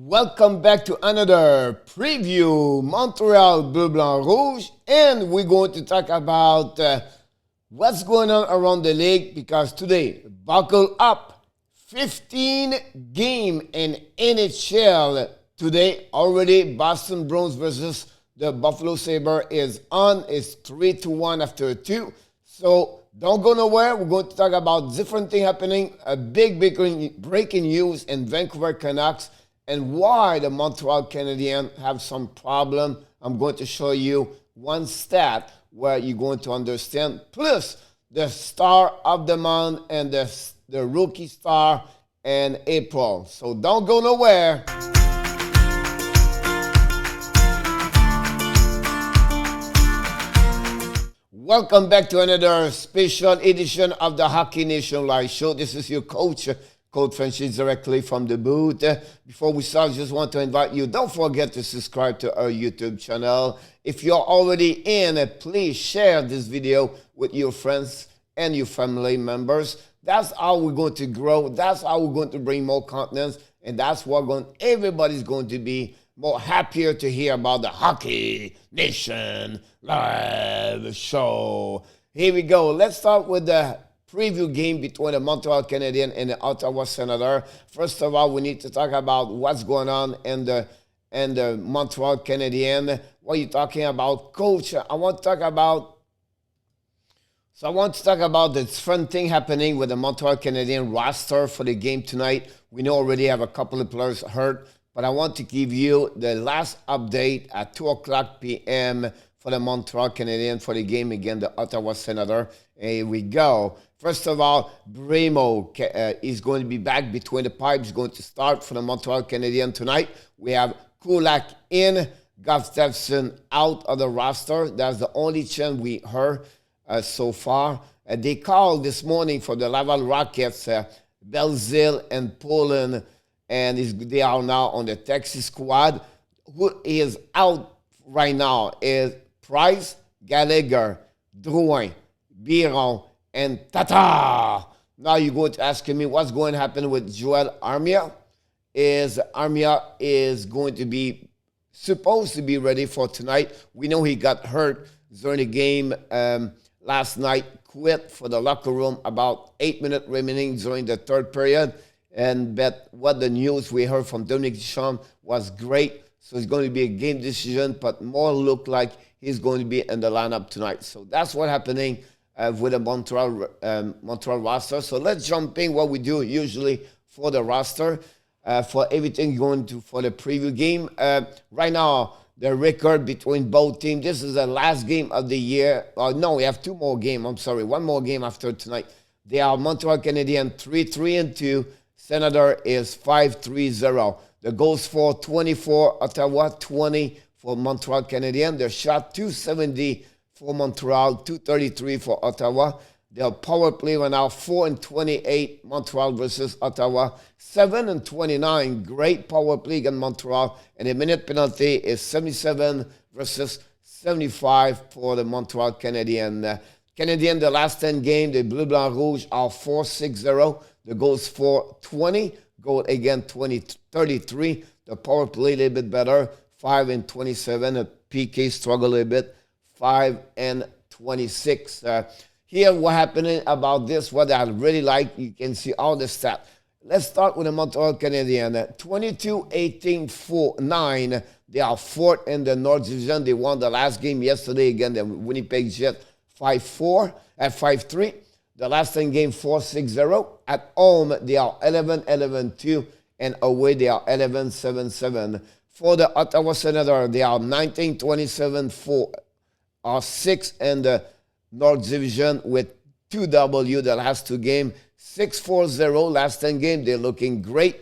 Welcome back to another preview, Montreal Bleu Blanc Rouge, and we're going to talk about what's going on around the league because today, buckle up, 15 game in NHL today already. Boston Bruins versus the Buffalo Sabre is on. It's 3-1 after 2. So don't go nowhere. We're going to talk about different things happening. A big breaking news in Vancouver Canucks and why the Montreal Canadiens have some problem. I'm going to show you one stat where you're going to understand. Plus, the star of the month and the rookie star in April. So don't go nowhere. Welcome back to another special edition of the Hockey Nation Live Show. This is your coach, Frenchy, directly from the booth. Before we start, just want to invite you, don't forget to subscribe to our YouTube channel. If you're already in, please share this video with your friends and your family members. That's how we're going to grow. That's how we're going to bring more content. And that's what everybody's going to be more happier to hear about the Hockey Nation Live Show. Here we go. Let's start with the preview game between the Montreal Canadiens and the Ottawa Senators. First of all, we need to talk about what's going on in the Montreal Canadiens. What are you talking about, Coach? I want to talk about the different thing happening with the Montreal Canadiens roster for the game tonight. We know already have a couple of players hurt, but I want to give you the last update at 2 o'clock p.m. for the Montreal Canadiens for the game against the Ottawa Senators. Here we go. First of all, Bremo is going to be back between the pipes, going to start for the Montreal Canadiens tonight. We have Kulak in, Gustafsson out of the roster. That's the only change we heard so far. They called this morning for the Laval Rockets, Belzile and Poland, and they are now on the Texas squad. Who is out right now is Price, Gallagher, Drouin, Biron, and Tatar. Now you're going to ask me what's going to happen with Joel Armia. Armia is going to be supposed to be ready for tonight. We know he got hurt during the game last night, quit for the locker room about 8 minutes remaining during the third period. But what the news we heard from Dominic Duchamp was great. So it's going to be a game decision, but more look like he's going to be in the lineup tonight. So that's what's happening with the Montreal roster. So let's jump in what we do usually for the roster, for everything going to for the preview game. Right now, the record between both teams, this is the last game of the year. No, we have two more games. I'm sorry, one more game after tonight. They are Montreal Canadiens 3-3-2. Senator is 5-3-0. The goals for 24, Ottawa 20 for Montreal Canadiens. Their shot 270 for Montreal, 233 for Ottawa. Their power play right now 4-28 Montreal versus Ottawa, 7-29. Great power play against Montreal, and the minute penalty is 77 versus 75 for the Montreal Canadiens. Canadiens, the last 10 games, the Bleu Blanc Rouge are 4-6-0. The goals for 20, goal again 33. The power play a little bit better, 5-27. The PK struggle a little bit, 5-26. Here, what happening about this, what I really like, you can see all the stats. Let's start with the Montreal Canadiens. 22-18-4-9. They are fourth in the North Division. They won the last game yesterday against the Winnipeg Jets 5-3. The last 10 game 4-6-0. At home, they are 11-2, and away they are 11-7. For the Ottawa Senators, they are 19-27-4, are sixth in the North Division with 2 W the last two games. 6-4-0 last 10 games. They're looking great.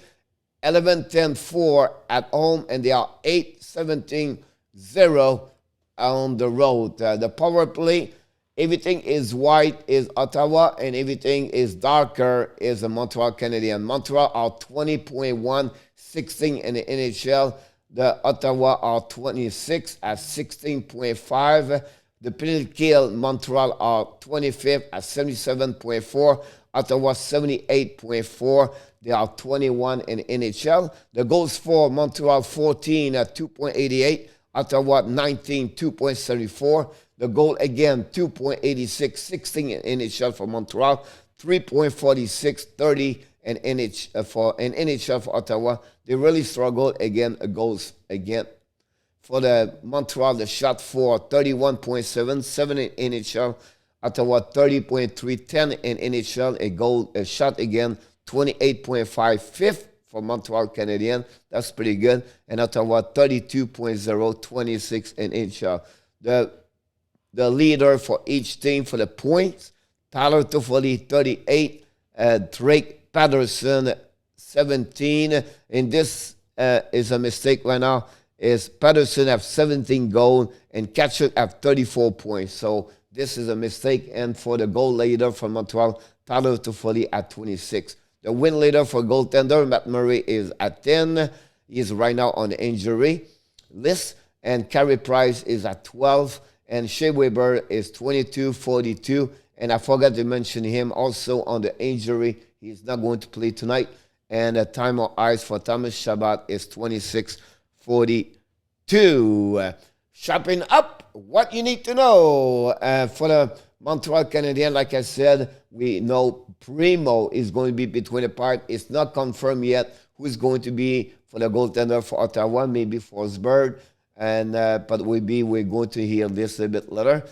11-10-4 at home, and they are 8-17-0 on the road. The power play, everything is white is Ottawa, and everything is darker is the Montreal Canadiens. Montreal are 20.1, 16 in the NHL. The Ottawa are 26 at 16.5. The penalty kill, Montreal are 25th at 77.4. Ottawa 78.4. They are 21 in NHL. The goals for Montreal 14 at 2.88. Ottawa 19, 2.74. The goal again 2.86, 16 in NHL for Montreal, 3.46, 30 in NHL for Ottawa. They really struggle again goals again. For the Montreal, the shot for 31.7, 7 in NHL. Ottawa 30.3, 10 in NHL. A shot again 28.5, fifth for Montreal Canadiens. That's pretty good. And Ottawa 32.0, 26 in NHL. The leader for each team for the points, Tyler Toffoli 38, Drake Patterson 17. And this is a mistake right now. Is Patterson have 17 goals and Tkachuk have 34 points. So this is a mistake. And for the goal leader from Montreal, Tyler Toffoli at 26. The win leader for goaltender, Matt Murray, is at 10. He's right now on the injury list. And Carey Price is at 12. And Shea Weber is 22, 42. And I forgot to mention him also on the injury. He's not going to play tonight. And the time on ice for Thomas Chabot is 26, 42. Shopping up, what you need to know. For the Montreal Canadiens, like I said, we know Primo is going to be between the part. It's not confirmed yet who's going to be for the goaltender for Ottawa, maybe Forsberg. But we're going to hear this a bit later.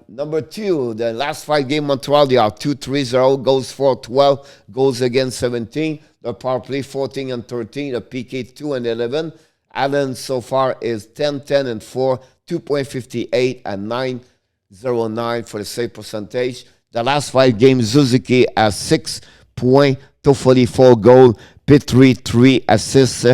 Number 2, the last 5 games, Montreal, they are 2-3-0, goals for 12, goals against 17. The power play 14 and 13, the PK 2 and 11. Allen so far is 10, 10 and 4, 2.58 and 9.09 for the save percentage. The last 5 games, Suzuki has 6.244 goal, Petrie 3 assists,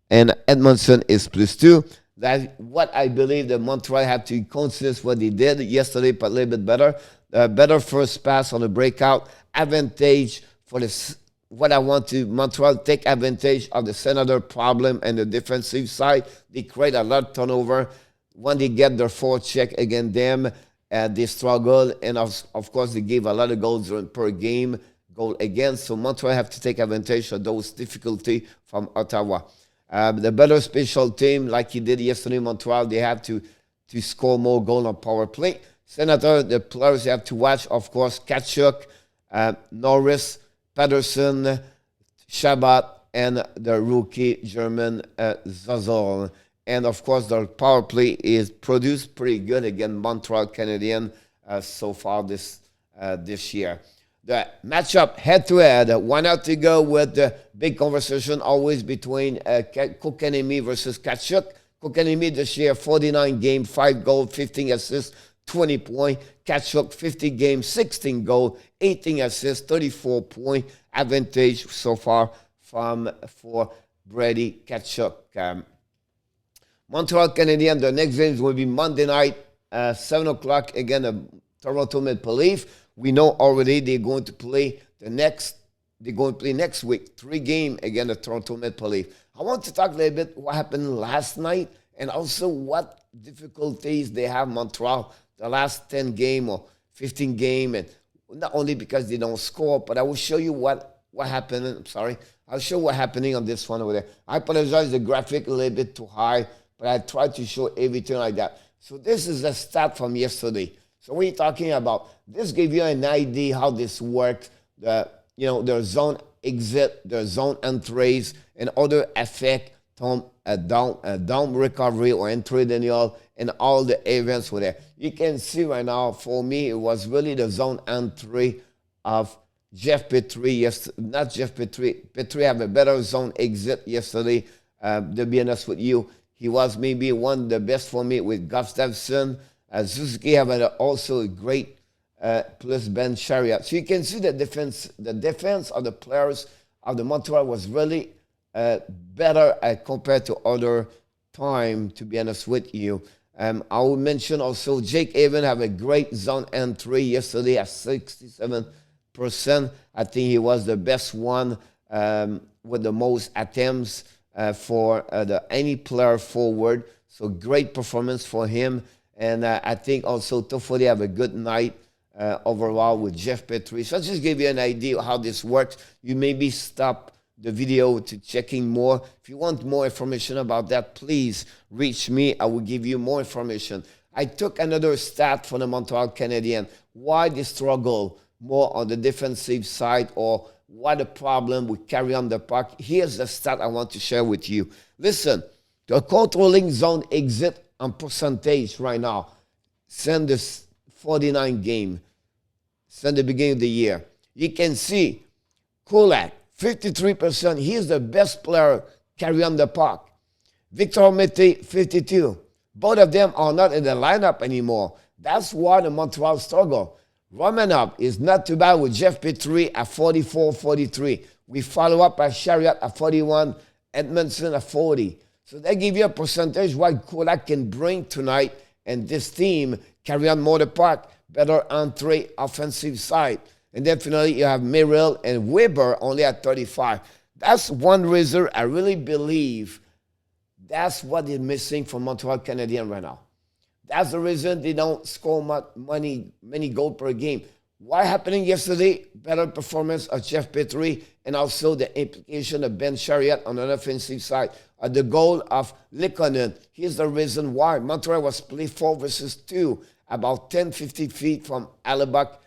and Edmondson is +2. That's what I believe that Montreal have to consider what they did yesterday, but a little bit better. Better first pass on the breakout. Advantage for this. What I want to Montreal take advantage of the Senator problem and the defensive side. They create a lot of turnover. When they get their forecheck against them, they struggle. And of course, they give a lot of goals per game, goal against. So Montreal have to take advantage of those difficulty from Ottawa. The better special team, like he did yesterday in Montreal, they have to score more goals on power play. Senator, the players have to watch, of course, Tkachuk, Norris, Patterson, Chabot, and the rookie German Zazol. And, of course, their power play is produced pretty good against Montreal Canadiens so far this year. The matchup head-to-head, why not to go with the big conversation always between Kotkaniemi versus Tkachuk. Kotkaniemi this year, 49 games, 5 goals, 15 assists, 20 points. Tkachuk, 50 games, 16 goals, 18 assists, 34 points. Advantage so far for Brady Tkachuk. Montreal Canadiens, the next game will be Monday night, 7 o'clock, again, the Toronto Maple Leafs. We know already they're going to play next week, 3 games against the Toronto Maple Leafs. I want to talk a little bit what happened last night and also what difficulties they have Montreal the last 10 game or 15 game, and not only because they don't score, but I will show you what happened. I'm sorry. I'll show what happening on this one over there. I apologize, the graphic a little bit too high, but I tried to show everything like that. So this is a stat from yesterday. So when you're talking about, this give you an idea how this works, their zone exit, their zone entries, and other effect down recovery or entry denial, and all the events were there. You can see right now, for me, it was really the zone entry of Jeff Petrie. Not Jeff Petrie. Petrie have a better zone exit yesterday. To be honest with you, he was maybe one of the best for me with Gustafsson. Suzuki have also a great plus Ben Chariot. So you can see the defense of the players of the Montreal was really better compared to other time, to be honest with you. I will mention also Jake Haven have a great zone entry yesterday at 67%. I think he was the best one with the most attempts for any player forward. So great performance for him. And I think also Toffoli have a good night overall with Jeff Petrie. So I'll just give you an idea how this works. You maybe stop the video to checking more. If you want more information about that, please reach me. I will give you more information. I took another stat from the Montreal Canadiens. Why they struggle more on the defensive side, or what the problem with carry on the puck. Here's the stat I want to share with you. Listen, the controlling zone exit on percentage right now, since this 49 game, since the beginning of the year. You can see Kulak, 53%. He's the best player carry on the puck. Victor Mété, 52. Both of them are not in the lineup anymore. That's why the Montreal struggle. Romanov is not too bad with Jeff Petrie at 44, 43. We follow up by Chariot at 41, Edmondson at 40. So they give you a percentage what Kulak can bring tonight, and this team carry on more the puck, better entree offensive side. And then finally you have Merrill and Weber only at 35. That's one reason I really believe that's what is missing from Montreal Canadiens right now. That's the reason they don't score many goals per game. What happening yesterday? Better performance of Jeff Petrie, and also the implication of Ben Chariot on an offensive side. The goal of Lekonen. Here's the reason why. Montreal was played 4 versus 2, about 10-15 feet from Alabak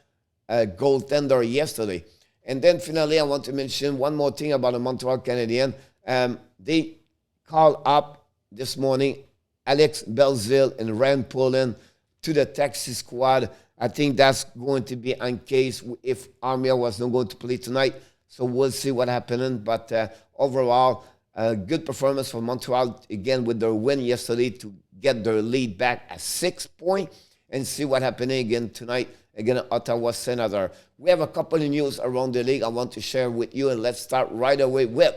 goaltender yesterday. And then finally, I want to mention one more thing about the Montreal Canadiens. They called up this morning Alex Belzile and Rand Pullen to the Texas squad. I think that's going to be in case if Armia was not going to play tonight. So we'll see what happens. But overall, a good performance for Montreal, again, with their win yesterday to get their lead back at 6 points, and see what happens again tonight against Ottawa Senator. We have a couple of news around the league I want to share with you, and let's start right away with.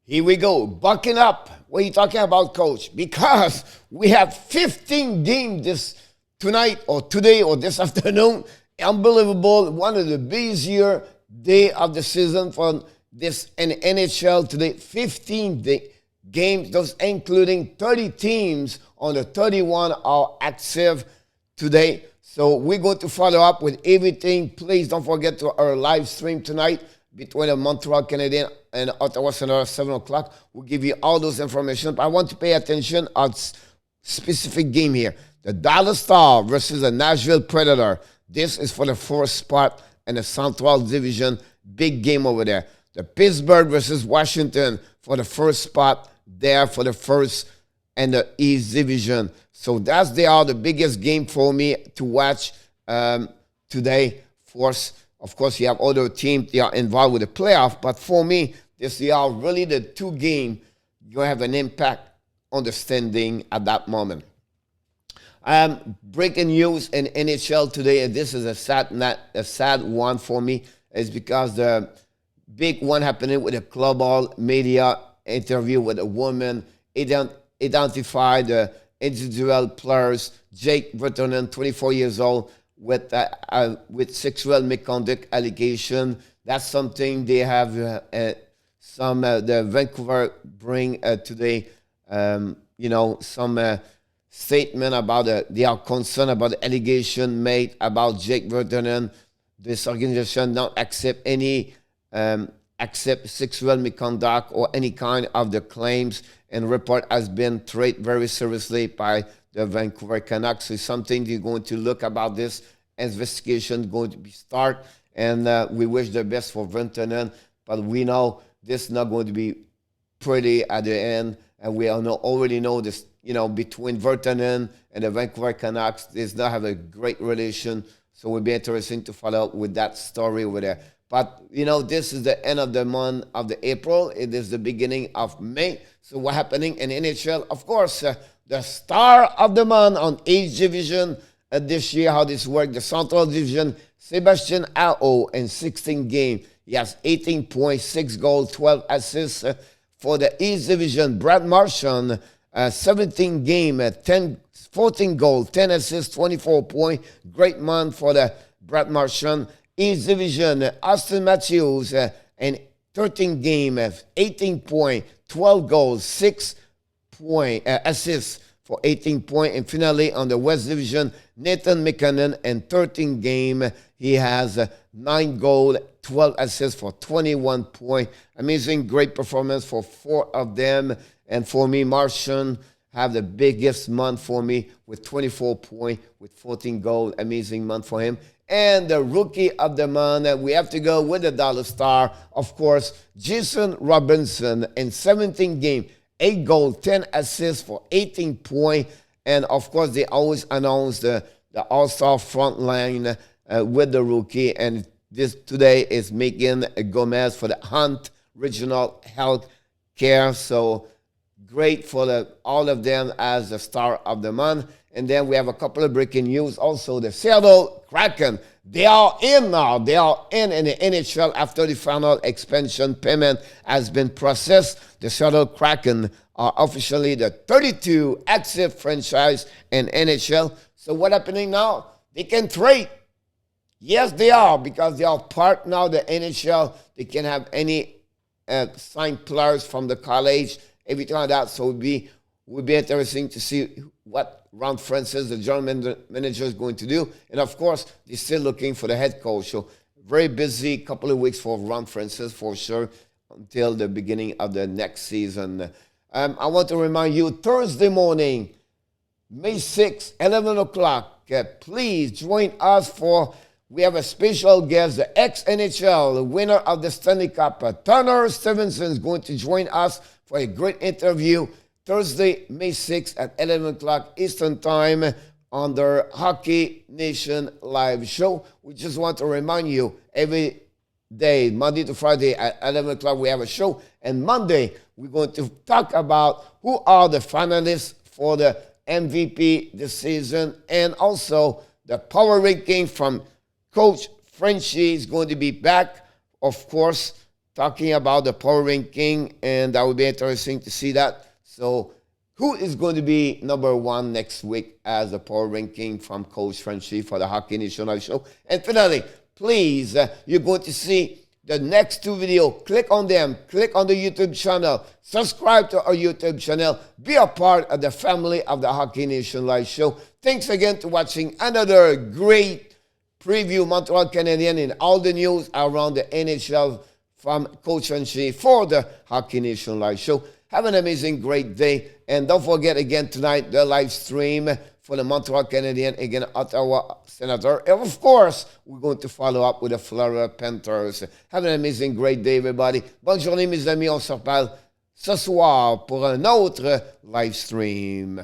Here we go, bucking up. What are you talking about, Coach? Because we have 15 games tonight or today or this afternoon. Unbelievable. One of the busier day of the season for this NHL today. 15 games, those including 30 teams on the 31 are active today. So we're going to follow up with everything. Please don't forget to our live stream tonight between the Montreal Canadiens and Ottawa Senator at 7 o'clock. We'll give you all those information. But I want to pay attention on specific game here. The Dallas Star versus the Nashville Predator. This is for the 4th spot in the Central Division. Big game over there. The Pittsburgh versus Washington for the 1st spot there for the 1st and the East Division. So they are the biggest game for me to watch today. Of course, you have other teams that are involved with the playoff, but for me, these are really the 2 games you have an impact on the standing at that moment. Breaking news in NHL today, and this is a sad one for me, is because the big one happening with the global media interview with a woman identified the individual players. Jake Virtanen, 24 years old, with sexual misconduct allegation. That's something they have the Vancouver bring today. Some statement about they are concerned about the allegation made about Jake Virtanen. This organization not accept sexual misconduct or any kind of the claims, and report has been treated very seriously by the Vancouver Canucks. So something they're going to look about this investigation going to be start, and we wish the best for Virtanen, but we know this is not going to be pretty at the end, and we already know this. Between Virtanen and the Vancouver Canucks, they not have a great relation. So it will be interesting to follow up with that story over there. But, this is the end of the month of the April. It is the beginning of May. So what's happening in NHL? Of course, the star of the month on each division this year, how this works. The Central Division, Sebastian Aho in 16 games. He has 18 points, 6 goals, 12 assists. For the East Division, Brad Marchand, 17 games, 14 goals, 10 assists, 24 points. Great month for the Brad Marchand. East Division, Austin Matthews, in 13 games, 18 points, 12 goals, 6 assists. for 18 points. And finally, on the West Division, Nathan McKinnon in 13 games. He has 9 goals, 12 assists for 21 points. Amazing, great performance for 4 of them. And for me, Martian have the biggest month for me with 24 points, with 14 goals. Amazing month for him. And the rookie of the month, we have to go with the dollar star, of course, Jason Robinson in 17 games, 8 goals, 10 assists for 18 points. And of course, they always announce the all-star front line with the rookie. And this today is Megan Gomez for the Hunt Regional Health Care. So great for all of them as the star of the month. And then we have a couple of breaking news. Also, the Seattle Kraken, they are in now. They are in the NHL after the final expansion payment has been processed. The Seattle Kraken are officially the 32 active franchise in NHL. So what's happening now? They can trade. Yes, they are, because they are part now of the NHL. They can have any signed players from the college, everything like that. So it would be interesting to see what Ron Francis, the general manager, is going to do. And of course, they're still looking for the head coach. So very busy couple of weeks for Ron Francis for sure until the beginning of the next season. I want to remind you, Thursday morning, May 6th, 11 o'clock, please join us we have a special guest, the ex-NHL, the winner of the Stanley Cup, Tanner Stevenson, is going to join us for a great interview Thursday, May 6th at 11 o'clock Eastern Time on the Hockey Nation live show. We just want to remind you, every day, Monday to Friday at 11 o'clock, we have a show. And Monday, we're going to talk about who are the finalists for the MVP this season. And also, the power ranking from Coach Frenchy is going to be back, of course, talking about the power ranking. And that would be interesting to see that. So who is going to be number 1 next week as the power ranking from Coach Frenchy for the Hockey Nation Live Show? And finally, please, you're going to see the next 2 videos. Click on them. Click on the YouTube channel. Subscribe to our YouTube channel. Be a part of the family of the Hockey Nation Live Show. Thanks again for watching another great preview Montreal Canadiens and all the news around the NHL from Coach Frenchy for the Hockey Nation Live Show. Have an amazing, great day. And don't forget again tonight, the live stream for the Montreal Canadiens against Ottawa Senator. And of course, we're going to follow up with the Florida Panthers. Have an amazing, great day, everybody. Bonne journée, mes amis. On se reparle ce soir pour un autre live stream.